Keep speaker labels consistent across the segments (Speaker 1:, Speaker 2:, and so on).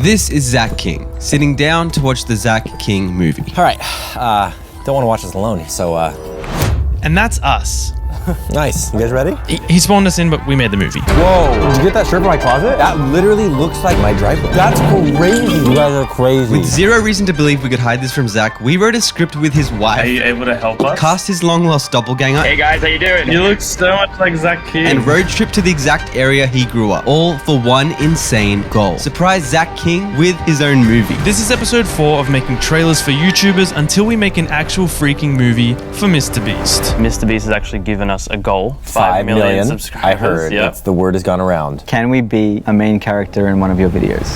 Speaker 1: This is Zach King, sitting down to watch the Zach King movie.
Speaker 2: All right, don't want to watch this alone, so
Speaker 3: And that's us.
Speaker 2: Nice. You guys ready?
Speaker 3: He spawned us in, but we made the movie.
Speaker 2: Whoa, did you get that shirt from my closet? That literally looks like my driveway. That's crazy. You guys are crazy.
Speaker 1: With zero reason to believe we could hide this from Zach, we wrote a script with his wife.
Speaker 4: Are you able to help us?
Speaker 1: Cast his long-lost doppelganger.
Speaker 4: Hey guys, how you doing? You look so much like Zach King.
Speaker 1: And road trip to the exact area he grew up, all for one insane goal. Surprise Zach King with his own movie.
Speaker 3: This is episode 4 of making trailers for YouTubers until we make an actual freaking movie for Mr. Beast.
Speaker 4: Mr. Beast has actually given us a goal.
Speaker 2: 5 million
Speaker 4: subscribers.
Speaker 2: I heard.
Speaker 4: Yep.
Speaker 2: The word has gone around.
Speaker 5: Can we be a main character in one of your videos?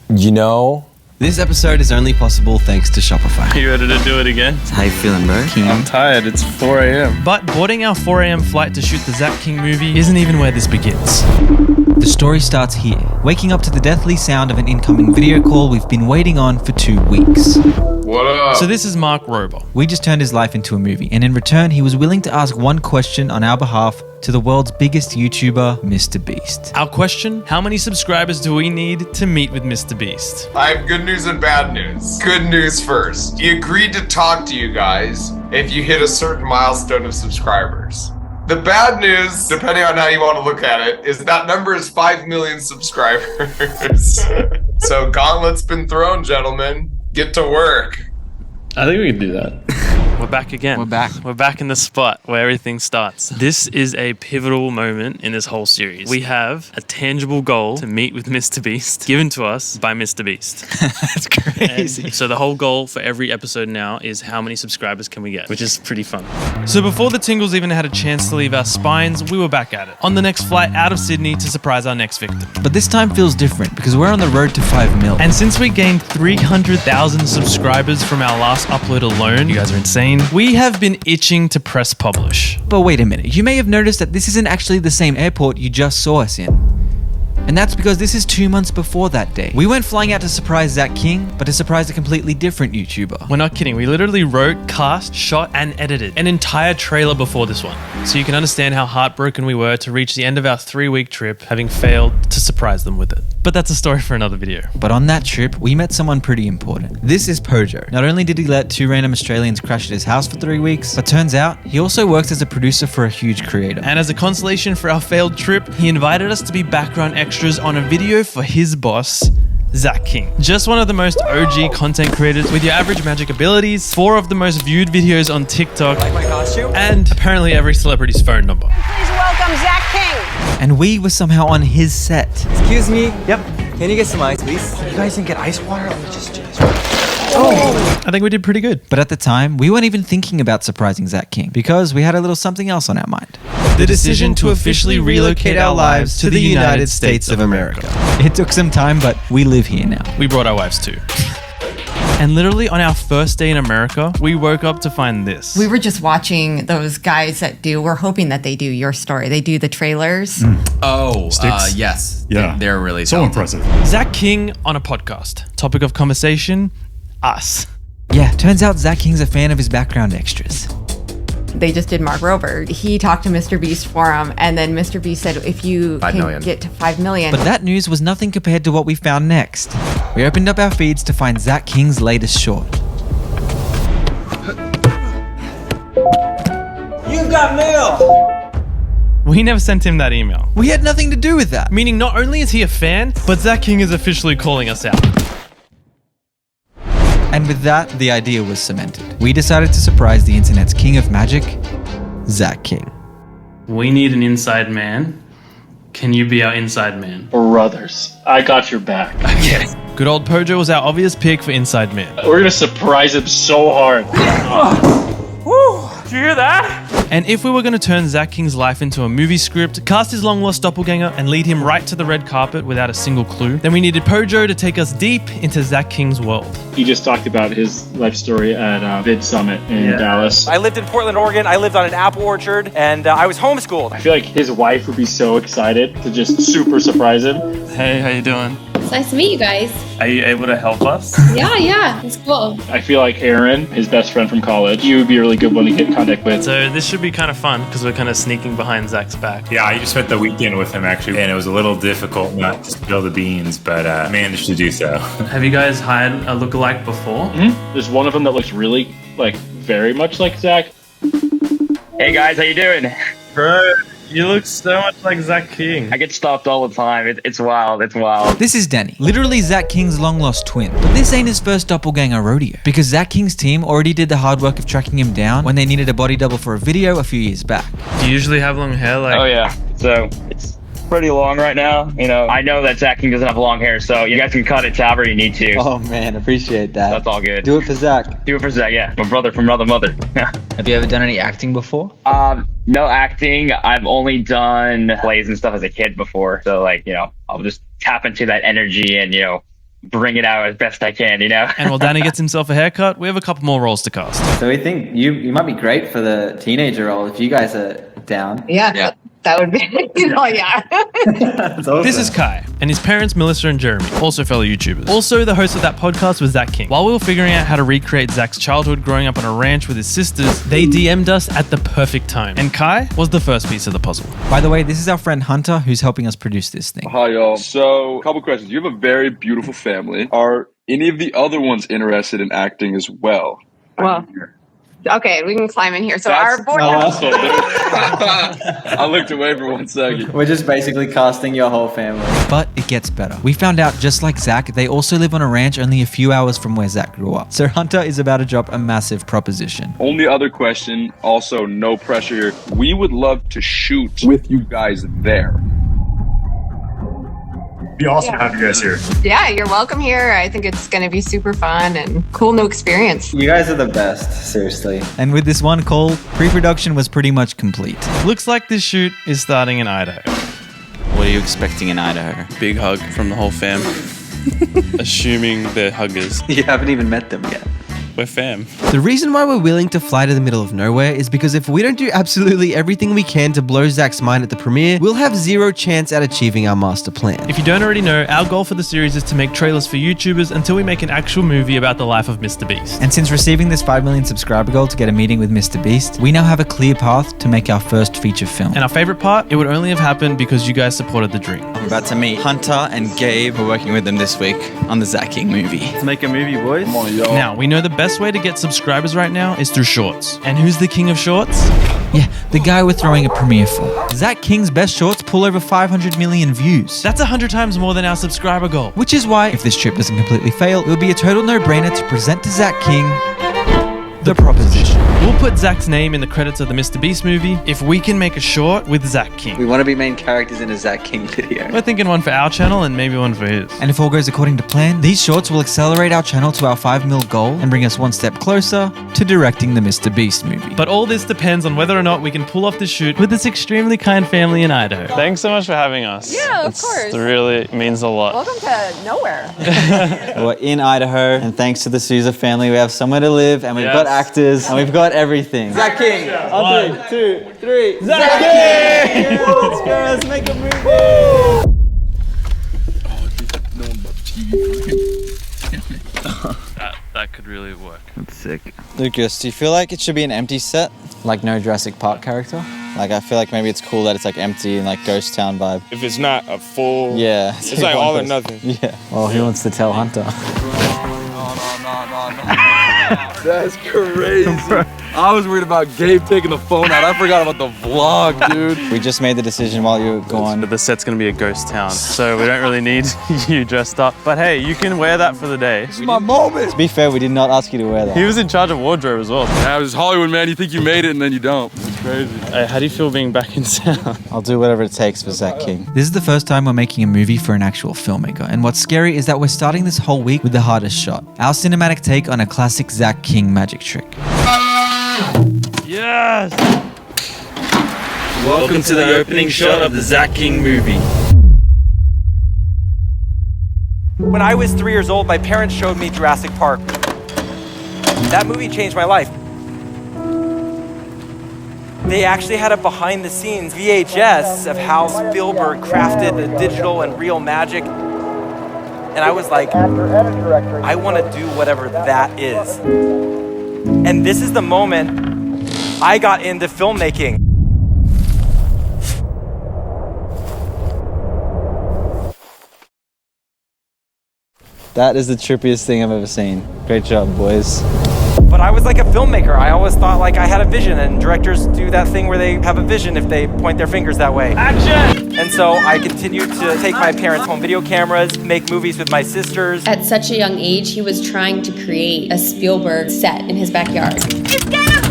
Speaker 2: You know,
Speaker 1: This episode is only possible thanks to Shopify.
Speaker 4: You ready to do it again?
Speaker 5: How you feeling, bro?
Speaker 4: I'm tired. It's 4 a.m.
Speaker 3: But boarding our 4 a.m. flight to shoot the Zach King movie isn't even where this begins.
Speaker 6: The story starts here, waking up to the deathly sound of an incoming video call we've been waiting on for 2 weeks.
Speaker 7: What up?
Speaker 3: So this is Mark Rober.
Speaker 6: We just turned his life into a movie, and in return, he was willing to ask one question on our behalf to the world's biggest YouTuber, Mr. Beast.
Speaker 3: Our question, how many subscribers do we need to meet with Mr. Beast?
Speaker 7: I have good news and bad news. Good news first. He agreed to talk to you guys if you hit a certain milestone of subscribers. The bad news, depending on how you want to look at it, is that number is 5 million subscribers. So gauntlet's been thrown, gentlemen. Get to work.
Speaker 4: I think we can do that.
Speaker 3: We're back again. We're back in the spot where everything starts. This is a pivotal moment in this whole series. We have a tangible goal to meet with Mr. Beast, given to us by Mr. Beast.
Speaker 6: That's crazy.
Speaker 3: And so the whole goal for every episode now is how many subscribers can we get, which is pretty fun. So before the Tingles even had a chance to leave our spines, we were back at it, on the next flight out of Sydney to surprise our next victim.
Speaker 6: But this time feels different because we're on the road to 5 mil.
Speaker 3: And since we gained 300,000 subscribers from our last upload alone, you guys are insane, we have been itching to press publish.
Speaker 6: But wait a minute, you may have noticed that this isn't actually the same airport you just saw us in. And that's because this is 2 months before that day. We weren't flying out to surprise Zach King, but to surprise a completely different YouTuber.
Speaker 3: We're not kidding. We literally wrote, cast, shot, and edited an entire trailer before this one. So you can understand how heartbroken we were to reach the end of our 3-week trip, having failed to surprise them with it. But that's a story for another video.
Speaker 6: But on that trip, we met someone pretty important. This is Pojo. Not only did he let 2 random Australians crash at his house for 3 weeks, but turns out he also works as a producer for a huge creator.
Speaker 3: And as a consolation for our failed trip, he invited us to be background extras on a video for his boss, Zach King. Just one of the most OG content creators with your average magic abilities, 4 of the most viewed videos on TikTok,
Speaker 2: like my costume?
Speaker 3: and apparently every celebrity's phone number.
Speaker 8: Please welcome Zach King.
Speaker 6: And we were somehow on his set.
Speaker 2: Excuse me. Yep. Can you get some ice, please? You guys didn't get ice water? Let me just do this.
Speaker 3: I think we did pretty good.
Speaker 6: But at the time, we weren't even thinking about surprising Zach King because we had a little something else on our mind.
Speaker 3: The decision to officially relocate our lives to the United States of America.
Speaker 6: It took some time, but we live here now.
Speaker 3: We brought our wives too. And literally on our first day in America, we woke up to find this.
Speaker 9: We were just watching those guys that we're hoping that they do your story. They do the trailers.
Speaker 10: Oh,
Speaker 11: Sticks.
Speaker 10: yes.
Speaker 11: Yeah.
Speaker 10: They're really
Speaker 11: So
Speaker 10: talented.
Speaker 11: impressive.
Speaker 3: Zach King on a podcast. Topic of conversation, us.
Speaker 6: Yeah, turns out Zach King's a fan of his background extras.
Speaker 9: They just did Mark Rober. He talked to Mr. Beast for him, and then Mr. Beast said, if you
Speaker 10: 5
Speaker 9: can
Speaker 10: million.
Speaker 9: get to 5 million.
Speaker 6: But that news was nothing compared to what we found next. We opened up our feeds to find Zach King's latest short.
Speaker 2: You've got mail!
Speaker 3: We never sent him that email.
Speaker 6: We had nothing to do with that.
Speaker 3: Meaning not only is he a fan, but Zach King is officially calling us out.
Speaker 6: And with that, the idea was cemented. We decided to surprise the internet's king of magic, Zach King.
Speaker 4: We need an inside man. Can you be our inside man? Brothers, I got your back.
Speaker 3: Okay. Good old Pojo was our obvious pick for Inside Man.
Speaker 4: We're gonna surprise him so hard. Did you hear that?
Speaker 3: And if we were going to turn Zach King's life into a movie script, cast his long-lost doppelganger, and lead him right to the red carpet without a single clue, then we needed Pojo to take us deep into Zach King's world.
Speaker 4: He just talked about his life story at Vid Summit in Dallas.
Speaker 2: I lived in Portland, Oregon. I lived on an apple orchard, and I was homeschooled.
Speaker 4: I feel like his wife would be so excited to just super surprise him.
Speaker 3: Hey, how you doing?
Speaker 10: It's nice to meet you guys.
Speaker 4: Are you able to help us?
Speaker 10: Yeah, it's cool.
Speaker 4: I feel like Aaron, his best friend from college, you would be a really good one to get in contact with. So this should be kind of fun because we're kind of sneaking behind Zach's back.
Speaker 11: Yeah, I just spent the weekend with him actually, and it was a little difficult not to spill the beans, but managed to do so.
Speaker 4: Have you guys hired a lookalike before? Mm-hmm. There's one of them that looks really, very much like Zach.
Speaker 12: Hey guys, how you doing?
Speaker 4: Bro, you look so much like Zach King.
Speaker 12: I get stopped all the time. It's wild. It's wild.
Speaker 6: This is Danny, literally Zach King's long-lost twin. But this ain't his first doppelganger rodeo, because Zach King's team already did the hard work of tracking him down when they needed a body double for a video a few years back.
Speaker 4: Do you usually have long hair?
Speaker 12: Oh yeah, so it's pretty long right now. I know that Zach King doesn't have long hair, so you guys can cut it to however you need to.
Speaker 5: Oh man, appreciate that.
Speaker 12: That's all good.
Speaker 5: Do it for Zach.
Speaker 12: Do it for Zach, yeah. My brother from another mother.
Speaker 5: Have you ever done any acting before?
Speaker 12: No acting. I've only done plays and stuff as a kid before. So I'll just tap into that energy and, bring it out as best I can,
Speaker 3: And while Danny gets himself a haircut, we have a couple more roles to cast.
Speaker 5: So we think you might be great for the teenager role if you guys are down.
Speaker 9: Yeah. That would be, yeah.
Speaker 5: That's awesome.
Speaker 3: This is Kai, and his parents, Melissa and Jeremy, also fellow YouTubers. Also, the host of that podcast was Zach King. While we were figuring out how to recreate Zach's childhood growing up on a ranch with his sisters, they DM'd us at the perfect time. And Kai was the first piece of the puzzle.
Speaker 6: By the way, this is our friend Hunter, who's helping us produce this thing.
Speaker 13: Hi, y'all. So, couple questions. You have a very beautiful family. Are any of the other ones interested in acting as well?
Speaker 9: Well, okay, we can climb in here. So
Speaker 13: That's
Speaker 9: our board.
Speaker 13: I looked away for 1 second.
Speaker 5: We're just basically casting your whole family.
Speaker 6: But it gets better. We found out, just like Zach, they also live on a ranch only a few hours from where Zach grew up. So Hunter is about to drop a massive proposition.
Speaker 13: Only other question, also no pressure here. We would love to shoot with you guys there.
Speaker 11: Be awesome to have you guys here.
Speaker 9: Yeah, you're welcome here. I think it's going to be super fun and cool new experience.
Speaker 5: You guys are the best, seriously.
Speaker 6: And with this one call, pre-production was pretty much complete.
Speaker 3: Looks like this shoot is starting in Idaho.
Speaker 14: What are you expecting in Idaho?
Speaker 15: Big hug from the whole fam. Assuming they're huggers.
Speaker 5: You haven't even met them yet.
Speaker 15: We're fam.
Speaker 1: The reason why we're willing to fly to the middle of nowhere is because if we don't do absolutely everything we can to blow Zach's mind at the premiere, we'll have zero chance at achieving our master plan.
Speaker 3: If you don't already know, our goal for the series is to make trailers for YouTubers until we make an actual movie about the life of Mr. Beast.
Speaker 6: And since receiving this 5 million subscriber goal to get a meeting with Mr. Beast, we now have a clear path to make our first feature film.
Speaker 3: And our favorite part, it would only have happened because you guys supported the dream.
Speaker 14: I'm about to meet Hunter and Gabe. We're working with them this week on the Zach King movie.
Speaker 15: Let's make a movie, boys.
Speaker 13: Come on, y'all.
Speaker 3: Now, we know the best way to get subscribers right now is through shorts. And who's the king of shorts?
Speaker 6: Yeah, the guy we're throwing a premiere for. Zach King's best shorts pull over 500 million views.
Speaker 3: That's 100 times more than our subscriber goal.
Speaker 6: Which is why, if this trip doesn't completely fail, it would be a total no-brainer to present to Zach King the proposition.
Speaker 3: We'll put Zach's name in the credits of the Mr. Beast movie if we can make a short with Zach King.
Speaker 5: We want to be main characters in a Zach King video.
Speaker 3: We're thinking one for our channel and maybe one for his.
Speaker 6: And if all goes according to plan, these shorts will accelerate our channel to our 5 mil goal and bring us one step closer to directing the Mr. Beast movie.
Speaker 3: But all this depends on whether or not we can pull off the shoot with this extremely kind family in Idaho. Thanks so much for having us.
Speaker 8: Yeah, of course.
Speaker 3: It really means a lot.
Speaker 8: Welcome to nowhere.
Speaker 5: We're in Idaho, and thanks to the Souza family, we have somewhere to live, and we've got actors, and we've got everything. Zach King! On 3, 2, 3. Zach King! Yeah, let's go, let's make a movie!
Speaker 3: That could really work.
Speaker 5: That's sick.
Speaker 14: Lucas, do you feel like it should be an empty set? Like no Jurassic Park character? Like I feel like maybe it's cool that it's like empty and like ghost town vibe.
Speaker 15: If it's not a full...
Speaker 14: Yeah.
Speaker 15: It's like all or nothing.
Speaker 14: Yeah.
Speaker 5: Well, who wants to tell Hunter?
Speaker 13: That's crazy. I was worried about Gabe taking the phone out. I forgot about the vlog, dude.
Speaker 14: We just made the decision while you were gone.
Speaker 3: The set's gonna be a ghost town, so we don't really need you dressed up. But hey, you can wear that for the day.
Speaker 13: This is my moment.
Speaker 14: To be fair, we did not ask you to wear that.
Speaker 3: He was in charge of wardrobe as well.
Speaker 13: Yeah, it was Hollywood, man. You think you made it and then you don't. It's crazy.
Speaker 3: Hey, how do you feel being back in town?
Speaker 14: I'll do whatever it takes for Zach King.
Speaker 6: This is the first time we're making a movie for an actual filmmaker, and what's scary is that we're starting this whole week with the hardest shot. Our cinematic take on a classic Zach King magic trick.
Speaker 3: Yes! Welcome to the opening shot of the Zach King movie.
Speaker 16: When I was 3 years old, my parents showed me Jurassic Park. That movie changed my life. They actually had a behind-the-scenes VHS of how Spielberg crafted the digital and real magic. And I was like, I want to do whatever that is. And this is the moment I got into filmmaking.
Speaker 14: That is the trippiest thing I've ever seen. Great job, boys.
Speaker 16: But I was like a filmmaker. I always thought like I had a vision, and directors do that thing where they have a vision if they point their fingers that way. Action! And so I continued to take my parents' home video cameras, make movies with my sisters.
Speaker 10: At such a young age, he was trying to create a Spielberg set in his backyard.
Speaker 8: It's gonna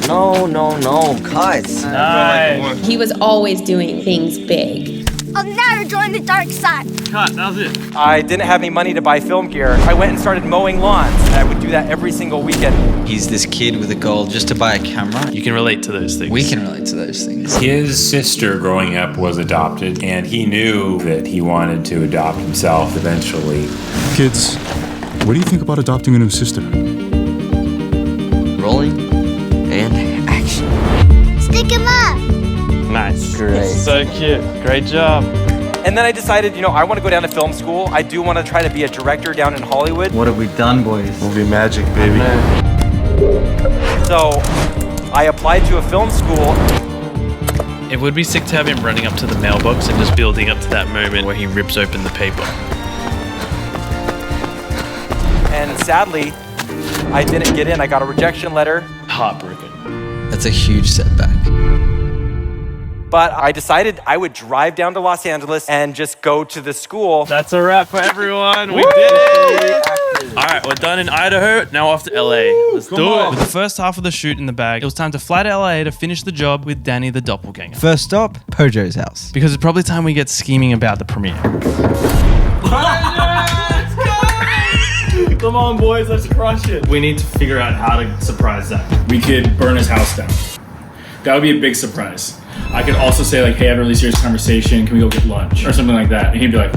Speaker 8: blow!
Speaker 2: No, guys.
Speaker 4: Nice.
Speaker 10: He was always doing things big.
Speaker 8: I'll never join the dark side.
Speaker 4: Cut, that was it.
Speaker 16: I didn't have any money to buy film gear. I went and started mowing lawns, and I would do that every single weekend.
Speaker 6: He's this kid with a goal just to buy a camera.
Speaker 3: You can relate to those things.
Speaker 6: We can relate to those things.
Speaker 11: His sister growing up was adopted, and he knew that he wanted to adopt himself eventually.
Speaker 17: Kids, what do you think about adopting a new sister?
Speaker 2: Rolling and action.
Speaker 8: Stick him up.
Speaker 4: Nice.
Speaker 14: Great.
Speaker 4: So cute. Great job.
Speaker 16: And then I decided, I want to go down to film school. I do want to try to be a director down in Hollywood.
Speaker 14: What have we done, boys?
Speaker 15: Movie magic, baby.
Speaker 16: So I applied to a film school.
Speaker 3: It would be sick to have him running up to the mailbox and just building up to that moment where he rips open the paper.
Speaker 16: And sadly, I didn't get in. I got a rejection letter.
Speaker 3: Heartbroken.
Speaker 6: That's a huge setback.
Speaker 16: But I decided I would drive down to Los Angeles and just go to the school.
Speaker 4: That's a wrap for everyone. We did it.
Speaker 3: All right, we're done in Idaho. Now off to LA. Let's do it. With the first half of the shoot in the bag, it was time to fly to LA to finish the job with Danny the doppelganger.
Speaker 1: First stop, Pojo's house.
Speaker 3: Because it's probably time we get scheming about the premiere.
Speaker 4: Come on, boys, let's crush it. We need to figure out how to surprise Zach.
Speaker 18: We could burn his house down. That would be a big surprise. I could also say like, hey, I have a really serious conversation. Can we go get lunch? Or something like that. And he'd be like,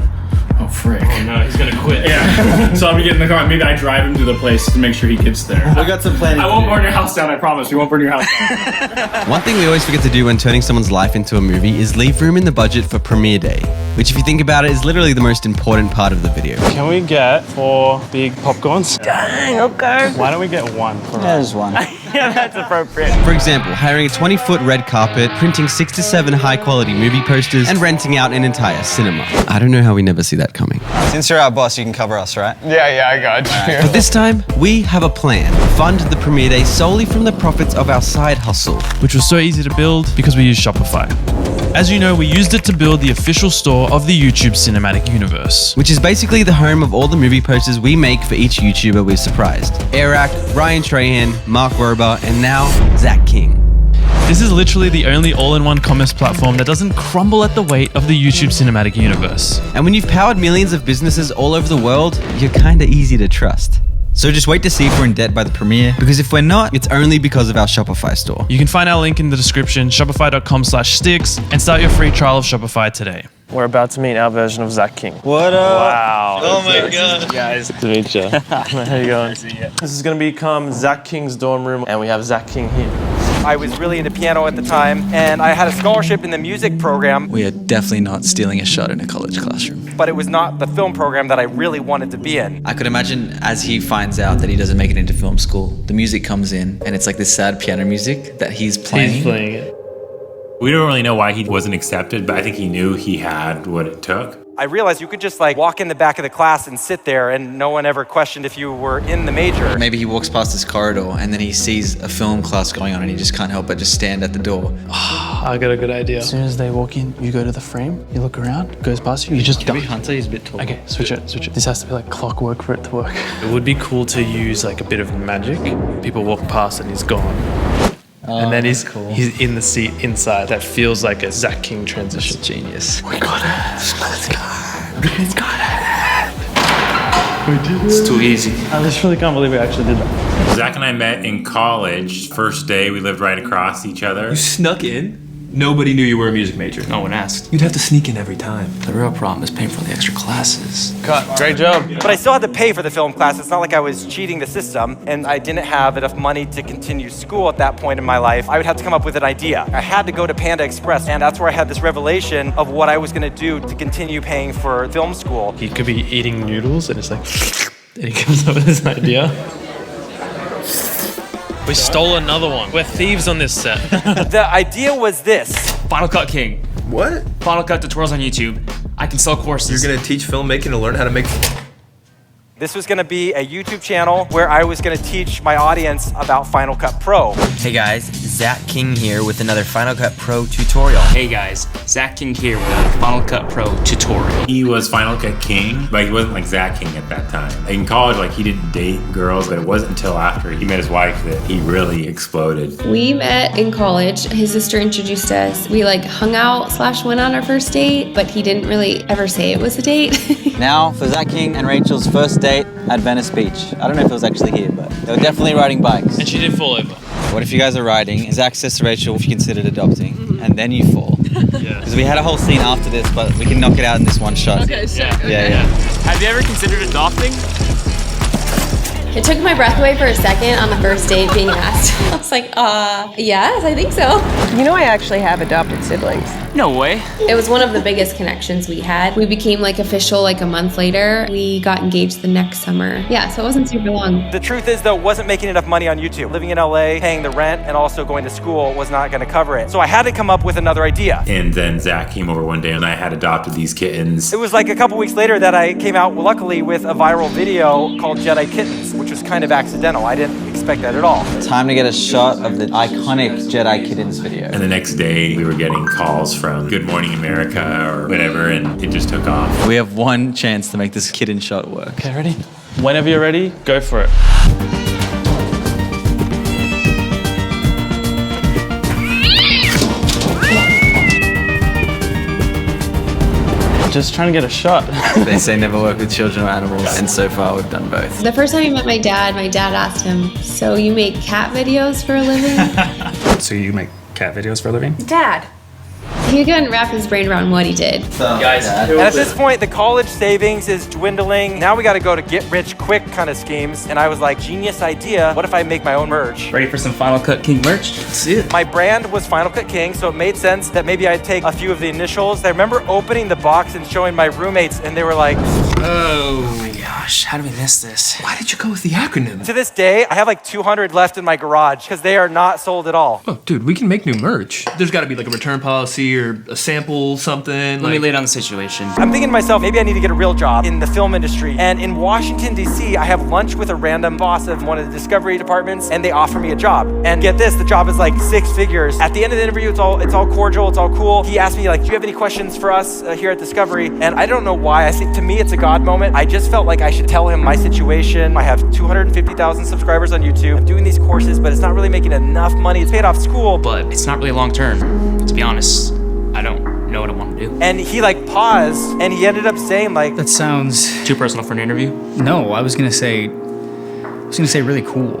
Speaker 18: oh, frick.
Speaker 4: Oh no, he's gonna quit.
Speaker 18: Yeah. So I'm gonna get in the car and maybe I drive him to the place to make sure he gets there.
Speaker 14: We got some planning.
Speaker 18: I won't burn your house down, I promise. We won't burn your house down.
Speaker 1: One thing we always forget to do when turning someone's life into a movie is leave room in the budget for premiere day, which if you think about it is literally the most important part of the video.
Speaker 4: Can we get 4 big popcorns?
Speaker 8: Dang, okay.
Speaker 4: Why don't we get 1 for
Speaker 14: There's one.
Speaker 8: Yeah, that's appropriate.
Speaker 1: For example, hiring a 20-foot red carpet, printing 6 to 7 high-quality movie posters, and renting out an entire cinema. I don't know how we never see that coming.
Speaker 14: Since you're our boss, you can cover us, right?
Speaker 7: Yeah, I got you.
Speaker 1: But this time, we have a plan. Fund the premiere day solely from the profits of our side hustle.
Speaker 3: Which was so easy to build because we used Shopify. As you know, we used it to build the official store of the YouTube Cinematic Universe.
Speaker 1: Which is basically the home of all the movie posters we make for each YouTuber we've surprised. Eric, Ryan Trahan, Mark Rober, and now Zach King.
Speaker 3: This is literally the only all-in-one commerce platform that doesn't crumble at the weight of the YouTube Cinematic Universe.
Speaker 1: And when you've powered millions of businesses all over the world, you're kinda easy to trust.
Speaker 6: So just wait to see if we're in debt by the premiere, because if we're not,
Speaker 1: It's only because of our Shopify store.
Speaker 3: You can find our link in the description, shopify.com/sticks, and start your free trial of Shopify today.
Speaker 4: We're about to meet our version of Zach King.
Speaker 14: What up?
Speaker 4: Wow.
Speaker 14: Oh my God.
Speaker 4: Guys. Good to meet you. How you going? This is going to become Zach King's dorm room, and we have Zach King here.
Speaker 16: I was really into piano at the time, and I had a scholarship in the music program,
Speaker 6: we are definitely not stealing a shot in a college classroom.
Speaker 16: but it was not the film program that I really wanted to be in.
Speaker 6: I could imagine as he finds out that he doesn't make it into film school, the music comes in and it's like this sad piano music that he's playing.
Speaker 4: He's playing it.
Speaker 11: We don't really know why he wasn't accepted, but I think he knew he had what it took.
Speaker 16: I realized you could just like walk in the back of the class and sit there and no one ever questioned if you were in the major.
Speaker 6: Maybe he walks past this corridor and then he sees a film class going on and he just can't help but just stand at the door.
Speaker 4: I got a good idea. As soon as they walk in, you go to the frame, you look around, goes past you, you just duck.
Speaker 6: Hunter, he's a bit tall.
Speaker 4: Okay, switch it. This has to be like clockwork for it to work. It would be cool to use like a bit of magic. People walk past and he's gone. And then he's in the seat inside. That feels like a Zach King transition.
Speaker 6: Genius.
Speaker 4: We got it. Let's go. It's got it. We did it.
Speaker 18: It's too easy.
Speaker 4: I literally can't believe we actually did that.
Speaker 11: Zach and I met in college. First day, we lived right across each other.
Speaker 6: You snuck in?
Speaker 19: Nobody knew you were a music major.
Speaker 20: No one asked.
Speaker 19: You'd have to sneak in every time.
Speaker 20: The real problem is paying for the extra classes.
Speaker 16: Cut. Great job. But I still had to pay for the film class. It's not like I was cheating the system, and I didn't have enough money to continue school at that point in my life. I would have to come up with an idea. I had to go to Panda Express, and that's where I had this revelation of what I was going to do to continue paying for film school.
Speaker 4: He could be eating noodles, and it's like, and he comes up with this idea. We stole another one. We're thieves on this set.
Speaker 16: The idea was this.
Speaker 20: Final Cut King.
Speaker 19: What?
Speaker 20: Final Cut tutorials on YouTube. I can sell courses.
Speaker 19: You're gonna teach filmmaking to learn how to make...
Speaker 16: This was going to be a YouTube channel where I was going to teach my audience about Final Cut Pro.
Speaker 21: Hey guys, Zach King here with another Final Cut Pro tutorial.
Speaker 20: Hey guys, Zach King here with a Final Cut Pro tutorial.
Speaker 11: He was Final Cut King, but he wasn't like Zach King at that time. In college, like he didn't date girls, but it wasn't until after he met his wife that he really exploded.
Speaker 10: We met in college. His sister introduced us. We like hung out / went on our first date, but he didn't really ever say it was a date.
Speaker 14: Now for Zach King and Rachel's first date at Venice Beach. I don't know if it was actually here, but they were definitely riding bikes.
Speaker 3: And she did fall over.
Speaker 14: What if you guys are riding? Zach says to Rachel if you considered adopting, and then you fall.
Speaker 3: Yeah.
Speaker 14: Because we had a whole scene after this, but we can knock it out in this one shot.
Speaker 10: Okay, sick.
Speaker 14: Yeah.
Speaker 20: Have you ever considered adopting?
Speaker 10: It took my breath away for a second on the first date being asked. I was like, yes, I think so.
Speaker 22: You know I actually have adopted siblings.
Speaker 20: No way.
Speaker 10: It was one of the biggest connections we had. We became like official like a month later. We got engaged the next summer. Yeah, so it wasn't super long.
Speaker 16: The truth is though, wasn't making enough money on YouTube. Living in LA, paying the rent, and also going to school was not going to cover it. So I had to come up with another idea.
Speaker 11: And then Zach came over one day and I had adopted these kittens.
Speaker 16: It was like a couple weeks later that I came out, luckily, with a viral video called Jedi Kittens, which was kind of accidental. I didn't expect that at all.
Speaker 14: Time to get a shot of the iconic Jedi Kittens video.
Speaker 11: And the next day we were getting calls from Good Morning America or whatever, and it just took off.
Speaker 14: We have one chance to make this kitten shot work.
Speaker 4: Okay, ready? Whenever you're ready, go for it. Just trying to get a shot.
Speaker 14: They say never work with children or animals, and so far we've done both.
Speaker 10: The first time he met my dad asked him, so you make cat videos for a living?
Speaker 19: So you make cat videos for a living?
Speaker 10: Dad. He couldn't wrap his brain around what he did.
Speaker 20: Guys,
Speaker 16: and at this point, the college savings is dwindling. Now we got to go to get rich quick kind of schemes. And I was like, genius idea. What if I make my own merch?
Speaker 20: ready for some Final Cut King merch? Let's see it.
Speaker 16: My brand was Final Cut King, so it made sense that maybe I'd take a few of the initials. I remember opening the box and showing my roommates, and they were like,
Speaker 20: oh my gosh, how did we miss this?
Speaker 19: Why did you go with the acronym?
Speaker 16: to this day, I have like 200 left in my garage because they are not sold at all.
Speaker 19: Oh, dude, we can make new merch. There's got to be like a return policy or a sample, something.
Speaker 20: Let me lay down the situation.
Speaker 16: I'm thinking to myself, maybe I need to get a real job in the film industry. And in Washington, D.C., I have lunch with a random boss of one of the discovery departments, and they offer me a job. And get this, the job is like 6 figures. At the end of the interview, it's all cordial, it's all cool. He asked me like, do you have any questions for us here at Discovery? And I don't know why. I think to me, it's a God moment. I just felt like I should tell him my situation. I have 250,000 subscribers on YouTube. I'm doing these courses, but it's not really making enough money. It's paid off school.
Speaker 20: But it's not really long term. To be honest, I don't know what I want to do.
Speaker 16: And he like paused, and he ended up saying like,
Speaker 23: that sounds
Speaker 20: too personal for an interview.
Speaker 23: No, I was gonna say really cool.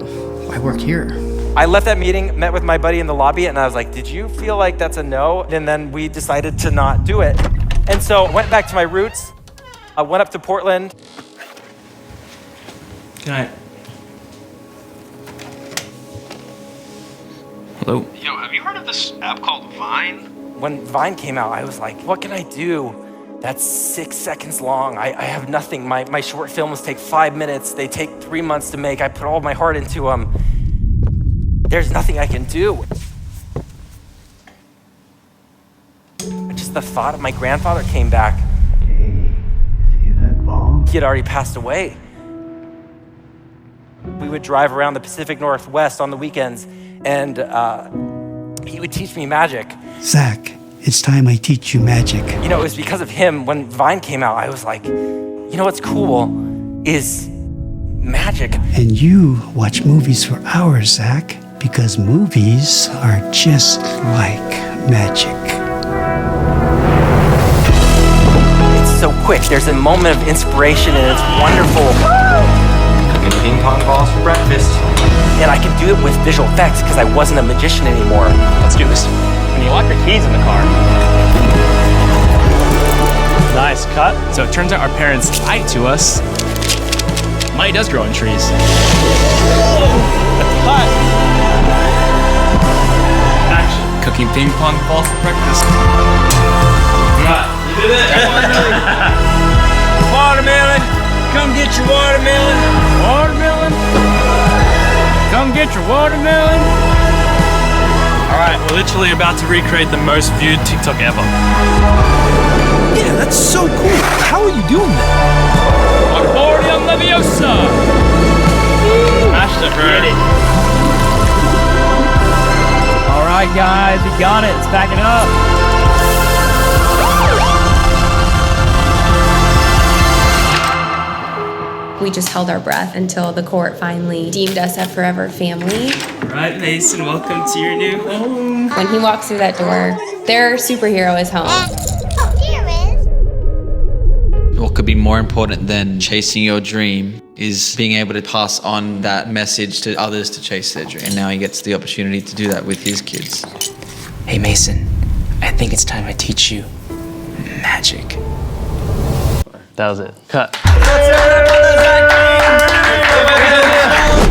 Speaker 23: Why work here?
Speaker 16: I left that meeting, met with my buddy in the lobby, and I was like, did you feel like that's a no? And then we decided to not do it. And so I went back to my roots. I went up to Portland.
Speaker 20: Good night. Hello?
Speaker 24: Yo, have you heard of this app called Vine?
Speaker 16: When Vine came out, I was like, what can I do that's 6 seconds long? I have nothing. My short films take 5 minutes. They take 3 months to make. I put all my heart into them. There's nothing I can do. Just the thought of my grandfather came back. He had already passed away. We would drive around the Pacific Northwest on the weekends, and he would teach me magic.
Speaker 25: Zach, it's time I teach you magic.
Speaker 16: You know, it was because of him. When Vine came out, I was like, you know what's cool is magic.
Speaker 25: And you watch movies for hours, Zach, because movies are just like magic.
Speaker 16: It's so quick. There's a moment of inspiration, and it's wonderful.
Speaker 2: Cooking ping pong balls for breakfast.
Speaker 16: And I can do it with visual effects because I wasn't a magician anymore.
Speaker 20: Let's do this. and you lock your keys in the car.
Speaker 19: Nice cut.
Speaker 20: So it turns out our parents lied to us. Money does grow on trees.
Speaker 19: Cut. Action.
Speaker 20: Cooking ping pong balls for breakfast.
Speaker 19: Cut. You did it.
Speaker 5: Watermelon, come get your watermelon. Watermelon, come get your watermelon.
Speaker 19: All right, we're literally about to recreate the most viewed TikTok ever.
Speaker 5: Yeah, that's so cool. How are you doing that? Accordion Leviosa.
Speaker 19: Smashed it, bro.
Speaker 5: All right, guys, we got it. It's backing up.
Speaker 10: We just held our breath until the court finally deemed us a forever family.
Speaker 20: All right, Mason, welcome to your new home.
Speaker 10: When he walks through that door, their superhero is home.
Speaker 6: What could be more important than chasing your dream is being able to pass on that message to others to chase their dream. And now he gets the opportunity to do that with his kids.
Speaker 20: Hey, Mason, I think it's time I teach you magic.
Speaker 19: That was it. Cut.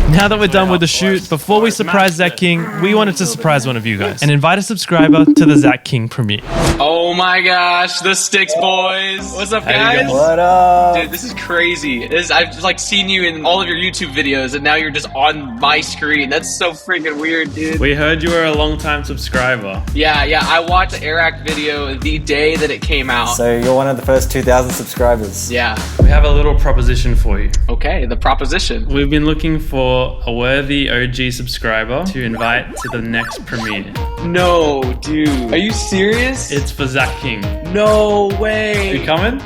Speaker 19: Now that we're done with the shoot, before we surprise Zach King, we wanted to surprise one of you guys and invite a subscriber to the Zach King premiere.
Speaker 24: Oh my gosh, the Sticks boys. What's up, guys?
Speaker 14: What up?
Speaker 24: Dude, this is crazy. I've just like seen you in all of your YouTube videos and now you're just on my screen. That's so freaking weird, dude.
Speaker 19: We heard you were a long-time subscriber.
Speaker 24: Yeah, I watched the Airac video the day that it came out.
Speaker 14: So you're one of the first 2,000 subscribers.
Speaker 24: Yeah.
Speaker 19: We have a little proposition for you.
Speaker 24: Okay, the proposition.
Speaker 19: We've been looking for a worthy OG subscriber to invite to the next premiere.
Speaker 24: No, dude. Are you serious?
Speaker 19: It's for Zach King.
Speaker 24: No way.
Speaker 19: You coming?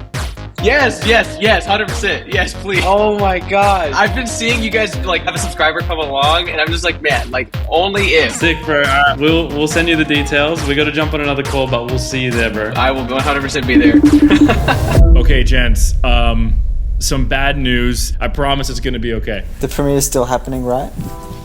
Speaker 24: Yes, 100%. Yes, please. Oh my god. I've been seeing you guys like have a subscriber come along and I'm just like, man, like only if.
Speaker 19: Sick, bro. Alright, we'll send you the details. We gotta jump on another call, but we'll see you there, bro.
Speaker 24: I will 100% be there.
Speaker 18: Okay, gents. Some bad news. I promise it's gonna be okay.
Speaker 14: The premiere is still happening, right?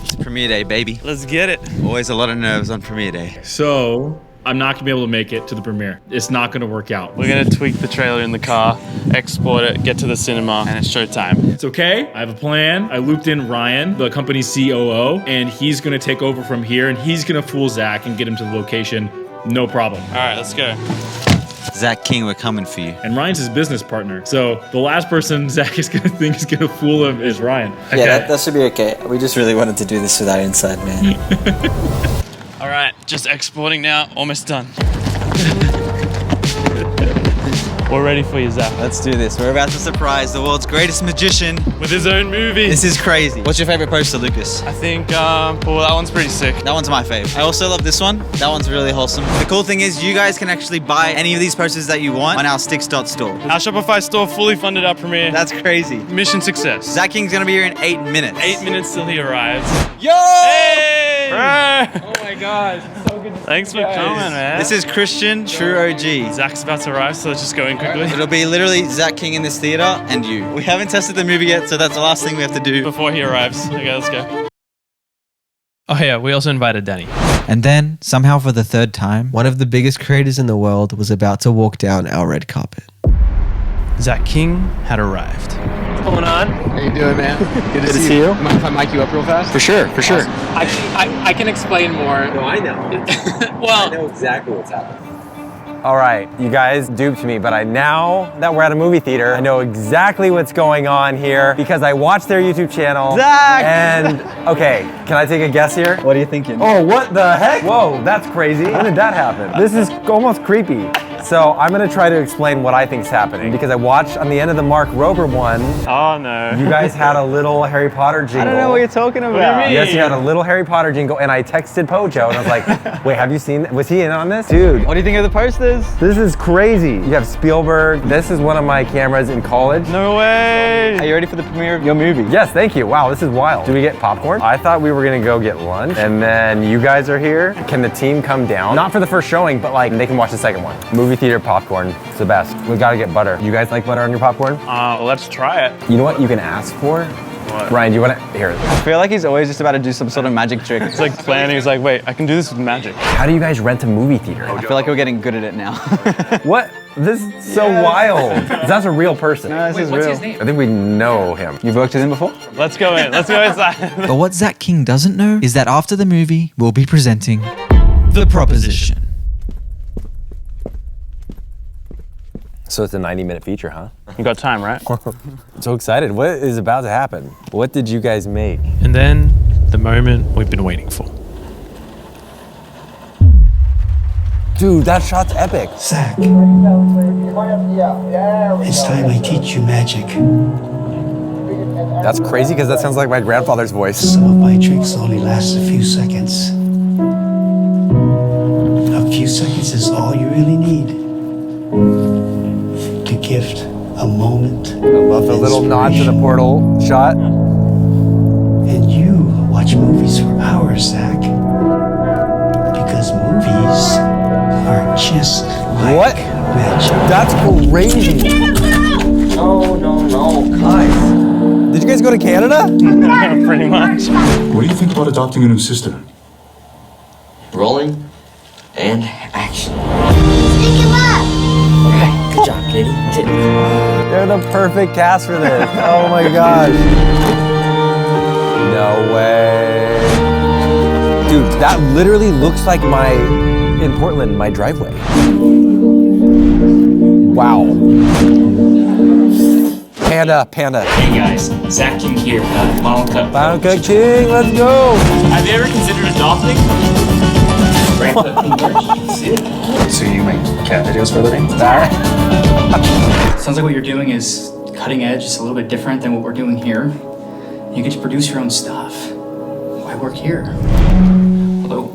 Speaker 6: It's premiere day, baby.
Speaker 19: Let's get it.
Speaker 6: Always a lot of nerves on premiere day.
Speaker 18: So, I'm not gonna be able to make it to the premiere. It's not gonna work out.
Speaker 19: We're gonna tweak the trailer in the car, export it, get to the cinema, and it's showtime.
Speaker 18: It's okay. I have a plan. I looped in Ryan, the company's COO, and he's gonna take over from here, and he's gonna fool Zach and get him to the location. No problem.
Speaker 19: All right, let's go.
Speaker 6: Zach King, we're coming for you.
Speaker 18: And Ryan's his business partner. So the last person Zach is gonna think is gonna fool him is Ryan.
Speaker 14: Okay. Yeah, that should be okay. We just really wanted to do this with our inside man.
Speaker 19: All right, just exporting now. Almost done. We're ready for you, Zach.
Speaker 6: Let's do this. We're about to surprise the world's greatest magician
Speaker 19: with his own movie.
Speaker 6: This is crazy. What's your favorite poster, Lucas?
Speaker 19: I think, well, that one's pretty sick.
Speaker 6: That one's my favorite. I also love this one. That one's really wholesome. The cool thing is you guys can actually buy any of these posters that you want on our Sticks.store.
Speaker 19: Our Shopify store fully funded our premiere.
Speaker 6: That's crazy.
Speaker 19: Mission success.
Speaker 6: Zach King's gonna be here in 8 minutes.
Speaker 19: 8 minutes till he arrives.
Speaker 6: Yo!
Speaker 19: Hey! Bro!
Speaker 24: Oh my gosh, it's so good to see
Speaker 19: Thanks for coming, man.
Speaker 6: This is Christian, true OG.
Speaker 19: Zach's about to arrive, so let's just go in quickly.
Speaker 6: It'll be literally Zach King in this theater and you. We haven't tested the movie yet, so that's the last thing we have to do.
Speaker 19: Before he arrives. Okay, let's go. Oh yeah, we also invited Danny.
Speaker 6: And then, somehow for the third time,
Speaker 1: one of the biggest creators in the world was about to walk down our red carpet.
Speaker 19: Zach King had arrived.
Speaker 24: What's going on? How you doing, man? Good to see you. Mind if I mic you up real fast?
Speaker 20: For sure.
Speaker 24: Awesome. I can explain more.
Speaker 2: No, I know.
Speaker 24: Well,
Speaker 2: I know exactly what's happening.
Speaker 16: All right, you guys duped me, but now that we're at a movie theater, I know exactly what's going on here because I watched their YouTube channel.
Speaker 6: Zach!
Speaker 16: And, okay, can I take a guess here?
Speaker 6: What are you thinking?
Speaker 16: Oh, what the heck? Whoa, that's crazy. When did that happen? This is almost creepy. So I'm gonna try to explain what I think's happening because I watched on the end of the Mark Rober one.
Speaker 19: Oh no.
Speaker 16: You guys had a little Harry Potter jingle.
Speaker 6: I don't know what you're talking about.
Speaker 19: What do you mean?
Speaker 16: Yes, you had a little Harry Potter jingle, and I texted Pojo, and I was like, wait, have you seen, was he in on this? Dude.
Speaker 6: What do you think of the posters?
Speaker 16: This is crazy. You have Spielberg. This is one of my cameras in college.
Speaker 19: No way.
Speaker 6: Are you ready for the premiere of your movie?
Speaker 16: Yes, thank you. Wow, this is wild. Do we get popcorn? I thought we were gonna go get lunch, and then you guys are here. Can the team come down? Not for the first showing, but like, they can watch the second one. Movie theater popcorn. It's the best. We gotta get butter. You guys like butter on your popcorn?
Speaker 19: Let's try it.
Speaker 16: You know what you can ask for?
Speaker 2: Ryan, do you want to hear it?
Speaker 14: I feel like he's always just about to do some sort of magic trick.
Speaker 4: It's like planning. He's like, wait, I can do this with magic.
Speaker 2: How do you guys rent a movie theater?
Speaker 14: I feel like we're getting good at it now.
Speaker 2: What? This is so wild. That's a real person.
Speaker 14: No, this is
Speaker 20: what's
Speaker 14: real.
Speaker 20: his name?
Speaker 2: I think we know him.
Speaker 14: You've worked with him before?
Speaker 4: Let's go in. Let's go inside.
Speaker 6: But what Zach King doesn't know is that after the movie, we'll be presenting The Proposition.
Speaker 2: So it's a 90-minute feature, huh?
Speaker 4: You got time, right?
Speaker 2: I'm so excited. What is about to happen? What did you guys make?
Speaker 3: And then the moment we've been waiting for.
Speaker 2: Dude, that shot's epic.
Speaker 25: Zach, it's time I teach you magic.
Speaker 2: That's crazy because that sounds like my grandfather's voice.
Speaker 25: Some of my tricks only last a few seconds. A few seconds is all you really need to gift a moment.
Speaker 2: I love the little nod to the portal shot.
Speaker 25: And you watch movies for hours, Zach. Because movies are just like magic.
Speaker 2: That's crazy.
Speaker 14: No, guys.
Speaker 2: Did you guys go to Canada?
Speaker 4: Pretty much.
Speaker 9: What do you think about adopting a new sister?
Speaker 12: Rolling and action.
Speaker 8: Stick him up!
Speaker 12: Okay, good job, Katie.
Speaker 2: They're the perfect cast for this. Oh my gosh. No way. Dude, that literally looks like in Portland, my driveway. Wow. Panda.
Speaker 20: Hey guys, Zach King here, Final Cut
Speaker 2: King, let's go.
Speaker 20: Have you ever considered adopting?
Speaker 9: So you make cat videos for a living?
Speaker 23: Sounds like what you're doing is cutting edge, just a little bit different than what we're doing here. You get to produce your own stuff. Why work here?
Speaker 20: Although,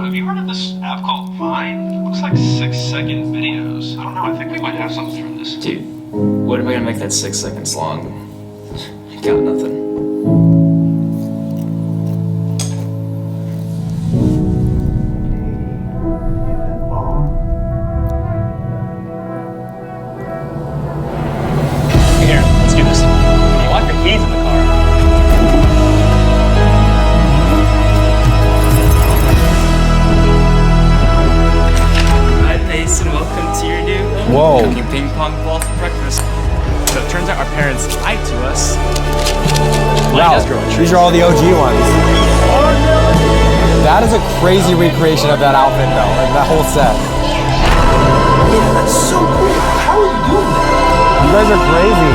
Speaker 13: have you heard of this app called Vine? It looks like 6-second videos. I don't know, I think we might have something from this.
Speaker 20: dude, what am I gonna make that 6 seconds long? Got nothing. Here, let's do this. You lock the keys in the car. Hi, Pace, and welcome to your new cooking ping pong ball for breakfast. So it turns out our parents lied to us.
Speaker 2: Wow, these are all the OG ones. That is a crazy recreation of that outfit though, like that whole set.
Speaker 5: Yeah, that's so cool. How are you doing that?
Speaker 2: You guys are crazy.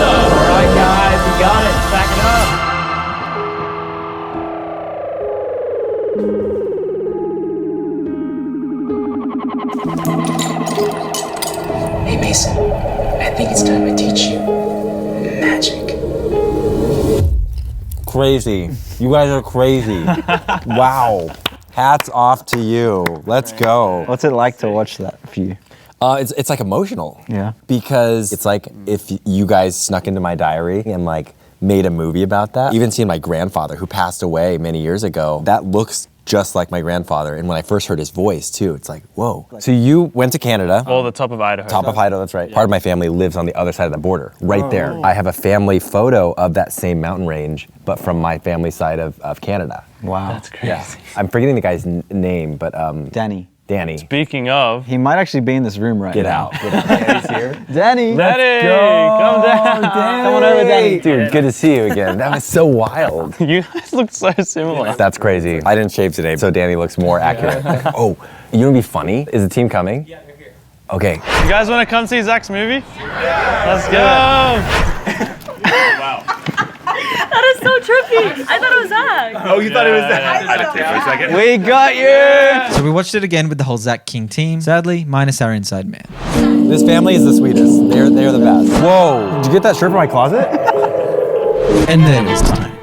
Speaker 20: Alright guys, we got it. Back it up.
Speaker 12: Hey Mason, I think it's time I teach you magic.
Speaker 2: Crazy. You guys are crazy. Wow. Hats off to you. Let's go.
Speaker 14: What's it like to watch that for you?
Speaker 2: It's like emotional.
Speaker 14: Yeah.
Speaker 2: Because it's like if you guys snuck into my diary and like made a movie about that. Even seeing my grandfather who passed away many years ago, that looks just like my grandfather. And when I first heard his voice too, it's like, whoa. So you went to Canada.
Speaker 4: Oh, the top of Idaho.
Speaker 2: Top of Idaho, that's right. Yeah. Part of my family lives on the other side of the border, right there. I have a family photo of that same mountain range, but from my family side of Canada.
Speaker 14: Wow.
Speaker 4: That's crazy.
Speaker 2: Yeah. I'm forgetting the guy's name, but
Speaker 14: Danny.
Speaker 4: Speaking of,
Speaker 14: he might actually be in this room right
Speaker 2: Get
Speaker 14: now.
Speaker 2: out. Danny's here.
Speaker 14: Danny!
Speaker 4: Danny,
Speaker 2: go.
Speaker 4: come down.
Speaker 2: Danny.
Speaker 14: Come on over, Danny.
Speaker 2: Dude, good to see you again. That was so wild.
Speaker 4: You guys look so similar.
Speaker 2: That's crazy. I didn't shave today, so Danny looks more accurate. Oh, you know what'd be funny? Is the team coming? Yeah, they're here. Okay.
Speaker 4: You guys want to come see Zach's movie? Let's go.
Speaker 20: Wow. That is so trippy. I thought it was Zach.
Speaker 2: Oh, you thought it was Zach?
Speaker 20: I didn't
Speaker 2: for a second.
Speaker 14: We got you!
Speaker 6: So we watched it again with the whole Zach King team, sadly, minus our inside man.
Speaker 2: This family is the sweetest. They're the best. Whoa. Did you get that shirt from my closet?
Speaker 6: And then it's time.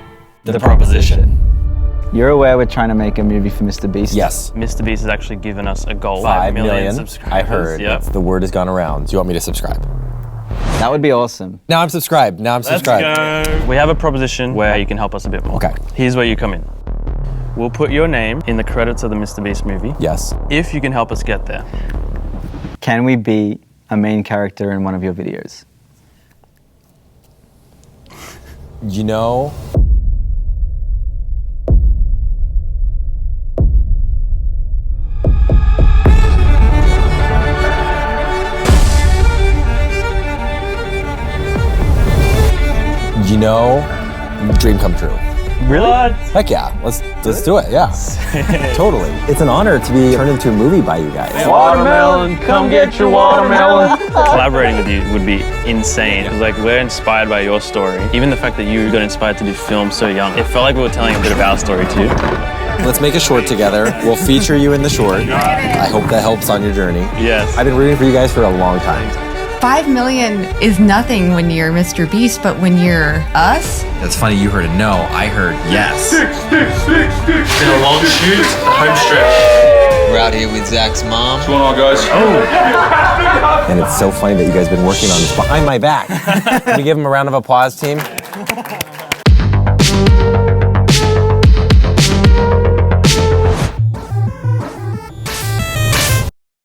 Speaker 2: The proposition.
Speaker 14: You're aware we're trying to make a movie for Mr. Beast?
Speaker 2: Yes.
Speaker 4: Mr. Beast has actually given us a goal.
Speaker 2: 5 million
Speaker 4: subscribers.
Speaker 2: I heard.
Speaker 4: Yep.
Speaker 2: The word has gone around. Do you want me to subscribe?
Speaker 14: That would be awesome.
Speaker 2: Now I'm subscribed.
Speaker 4: Let's go. We have a proposition where you can help us a bit more.
Speaker 2: Okay.
Speaker 4: Here's where you come in. We'll put your name in the credits of the Mr. Beast movie.
Speaker 2: Yes.
Speaker 4: If you can help us get there.
Speaker 14: Can we be a main character in one of your videos?
Speaker 2: You know, dream come true.
Speaker 20: Really?
Speaker 2: Heck yeah, let's do it, yeah. Totally. It's an honor to be turned into a movie by you guys.
Speaker 20: Watermelon, come get your watermelon. Collaborating with you would be insane. Because like we're inspired by your story. Even the fact that you got inspired to do film so young, it felt like we were telling a bit of our story too.
Speaker 2: Let's make a short together. We'll feature you in the short. I hope that helps on your journey.
Speaker 20: Yes.
Speaker 2: I've been rooting for you guys for a long time.
Speaker 7: 5 million is nothing when you're Mr. Beast, but when you're us?
Speaker 15: That's funny, you heard a no, I heard yes.
Speaker 4: It's been a long shoot, the home stretch.
Speaker 15: We're out here with Zach's mom.
Speaker 18: What's going on, guys?
Speaker 2: And it's so funny that you guys have been working on this behind my back. Can we give him a round of applause, team?